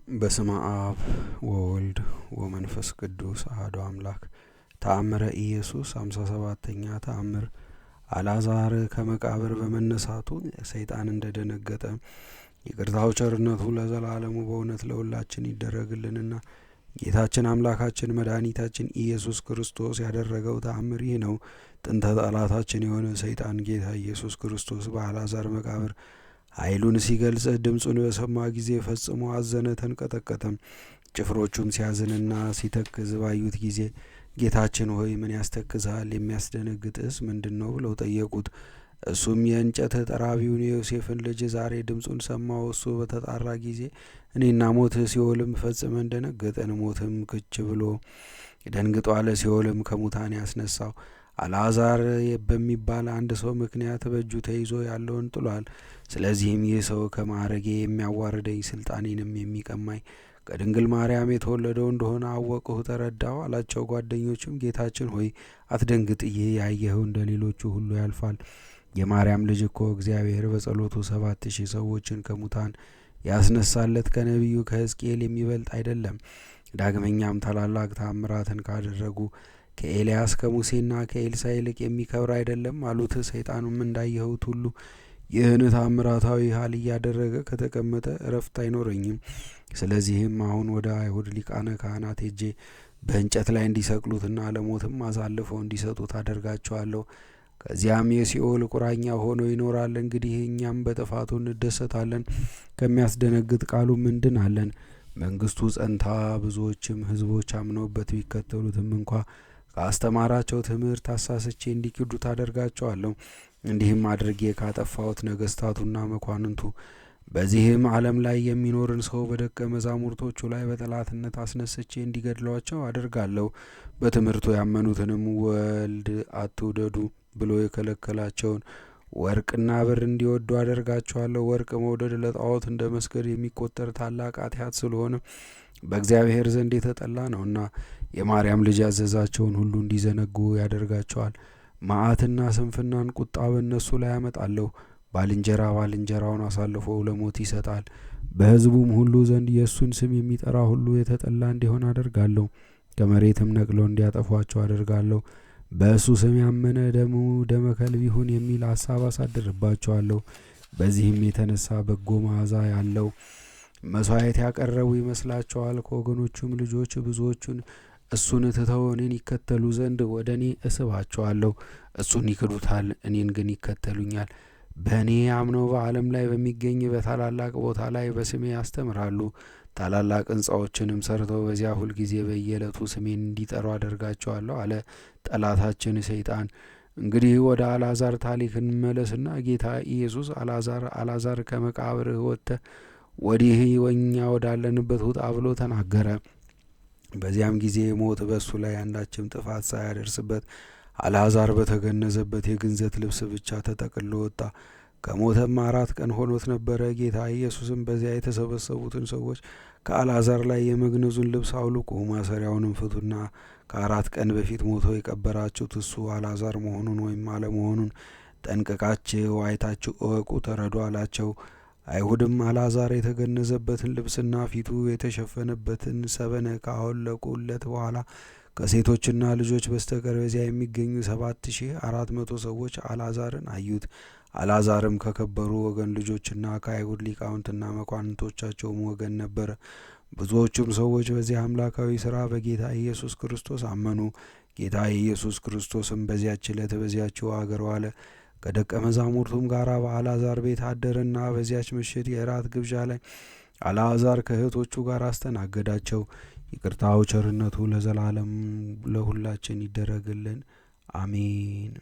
በስመ አብ ወወልድ ወመንፈስ ቅዱስ አሐዱ አምላክ። ተአምረ ኢየሱስ 57ኛ ተአምር። አልዓዛር ከመቃብር በመነሳቱ ሰይጣን እንደደነገጠ ይቅርታው ቸርነቱ ለዘላለሙ በእውነት ለሁላችን ይደረግልንና ጌታችን አምላካችን መድኃኒታችን ኢየሱስ ክርስቶስ ያደረገው ተአምር ይህ ነው። ጥንተ ጠላታችን የሆነ ሰይጣን ጌታ ኢየሱስ ክርስቶስ በአልዓዛር መቃብር ኃይሉን ሲገልጽ ድምፁን በሰማ ጊዜ ፈጽሞ አዘነ፣ ተንቀጠቀጠም። ጭፍሮቹም ሲያዝንና ሲተክዝ ባዩት ጊዜ ጌታችን ሆይ ምን ያስተክዝሃል? የሚያስደነግጥስ ምንድን ነው? ብለው ጠየቁት። እሱም የእንጨት ጠራቢውን የዮሴፍን ልጅ ዛሬ ድምፁን ሰማው። እሱ በተጣራ ጊዜ እኔና ሞት ሲኦልም ፈጽመን ደነገጠን። ሞትም ክች ብሎ ደንግጧል። ሲኦልም ከሙታን ያስነሳው አልዓዛር በሚባል አንድ ሰው ምክንያት በእጁ ተይዞ ያለውን ጥሏል። ስለዚህም ይህ ሰው ከማዕረጌ የሚያዋርደኝ ስልጣኔንም የሚቀማኝ ከድንግል ማርያም የተወለደው እንደሆነ አወቅሁ፣ ተረዳሁ አላቸው። ጓደኞችም ጌታችን ሆይ አትደንግጥ፣ ይህ ያየኸው እንደ ሌሎቹ ሁሉ ያልፋል። የማርያም ልጅ እኮ እግዚአብሔር በጸሎቱ 7,000 ሰዎችን ከሙታን ያስነሳለት ከነቢዩ ከሕዝቅኤል የሚበልጥ አይደለም። ዳግመኛም ታላላቅ ተአምራትን ካደረጉ ከኤልያስ ከሙሴና ከኤልሳ ይልቅ የሚከብር አይደለም አሉት። ሰይጣኑም እንዳየሁት ሁሉ ይህን ተአምራታዊ ኃይል እያደረገ ከተቀመጠ እረፍት አይኖረኝም። ስለዚህም አሁን ወደ አይሁድ ሊቃነ ካህናት ሄጄ በእንጨት ላይ እንዲሰቅሉትና ለሞትም አሳልፈው እንዲሰጡት አደርጋቸዋለሁ። ከዚያም የሲኦል ቁራኛ ሆኖ ይኖራል። እንግዲህ እኛም በጥፋቱ እንደሰታለን፣ ከሚያስደነግጥ ቃሉም እንድናለን። መንግስቱ ጸንታ ብዙዎችም ሕዝቦች አምነውበት ቢከተሉትም እንኳ ካስተማራቸው ትምህርት አሳስቼ እንዲክዱት አደርጋቸዋለሁ። እንዲህም አድርጌ ካጠፋሁት ነገስታቱና መኳንንቱ በዚህም ዓለም ላይ የሚኖርን ሰው በደቀ መዛሙርቶቹ ላይ በጠላትነት አስነስቼ እንዲገድሏቸው አደርጋለሁ። በትምህርቱ ያመኑትንም ወልድ አትውደዱ ብሎ የከለከላቸውን ወርቅና ብር እንዲወዱ አደርጋቸዋለሁ። ወርቅ መውደድ ለጣዖት እንደ መስገድ የሚቆጠር ታላቅ ኃጢአት ስለሆነ በእግዚአብሔር ዘንድ የተጠላ ነውና የማርያም ልጅ ያዘዛቸውን ሁሉ እንዲዘነጉ ያደርጋቸዋል። መዓትና ስንፍናን ቁጣ በእነሱ ላይ ያመጣለሁ። ባልንጀራ ባልንጀራውን አሳልፎ ለሞት ይሰጣል። በሕዝቡም ሁሉ ዘንድ የእሱን ስም የሚጠራ ሁሉ የተጠላ እንዲሆን አደርጋለሁ። ከመሬትም ነቅለው እንዲያጠፏቸው አደርጋለሁ። በእሱ ስም ያመነ ደሙ ደመ ከልብ ይሁን የሚል ሐሳብ አሳድርባቸዋለሁ። በዚህም የተነሳ በጎ መዓዛ ያለው መስዋዕት ያቀረቡ ይመስላቸዋል። ከወገኖቹም ልጆች ብዙዎቹን እሱን ትተው እኔን ይከተሉ ዘንድ ወደ እኔ እስባቸዋለሁ። እሱን ይክዱታል፣ እኔን ግን ይከተሉኛል። በእኔ አምነው በዓለም ላይ በሚገኝ በታላላቅ ቦታ ላይ በስሜ ያስተምራሉ። ታላላቅ ሕንጻዎችንም ሰርተው በዚያ ሁልጊዜ በየዕለቱ ስሜን እንዲጠሩ አደርጋቸዋለሁ አለ ጠላታችን ሰይጣን። እንግዲህ ወደ አልዓዛር ታሪክ እንመለስና ጌታ ኢየሱስ አልዓዛር ከመቃብርህ ወጥተህ ወዲህ እኛ ወዳለንበት ውጣ ብሎ ተናገረ። በዚያም ጊዜ ሞት በእሱ ላይ አንዳችም ጥፋት ሳያደርስበት አልዓዛር በተገነዘበት የግንዘት ልብስ ብቻ ተጠቅሎ ወጣ። ከሞተም 4 ቀን ሆኖት ነበረ። ጌታ ኢየሱስም በዚያ የተሰበሰቡትን ሰዎች ከአልዓዛር ላይ የመግነዙን ልብስ አውልቁ፣ ማሰሪያውንም ፍቱና ከ4 ቀን በፊት ሞቶ የቀበራችሁት እሱ አልዓዛር መሆኑን ወይም አለመሆኑን ጠንቅቃችሁ አይታችሁ እወቁ፣ ተረዱ አላቸው። አይሁድም አልዓዛር የተገነዘበትን ልብስና ፊቱ የተሸፈነበትን ሰበነ ካወለቁለት በኋላ ከሴቶችና ልጆች በስተቀር በዚያ የሚገኙ 7,400 ሰዎች አልዓዛርን አዩት። አልዓዛርም ከከበሩ ወገን ልጆችና ከአይሁድ ሊቃውንትና መኳንንቶቻቸውም ወገን ነበረ። ብዙዎቹም ሰዎች በዚህ አምላካዊ ሥራ በጌታ ኢየሱስ ክርስቶስ አመኑ። ጌታ ኢየሱስ ክርስቶስም በዚያች ዕለት በዚያችው አገር ዋለ። ከደቀ መዛሙርቱም ጋር በአልዓዛር ቤት አደረና በዚያች ምሽት የእራት ግብዣ ላይ አልዓዛር ከእህቶቹ ጋር አስተናገዳቸው። ይቅርታው ቸርነቱ ለዘላለም ለሁላችን ይደረግልን፣ አሜን።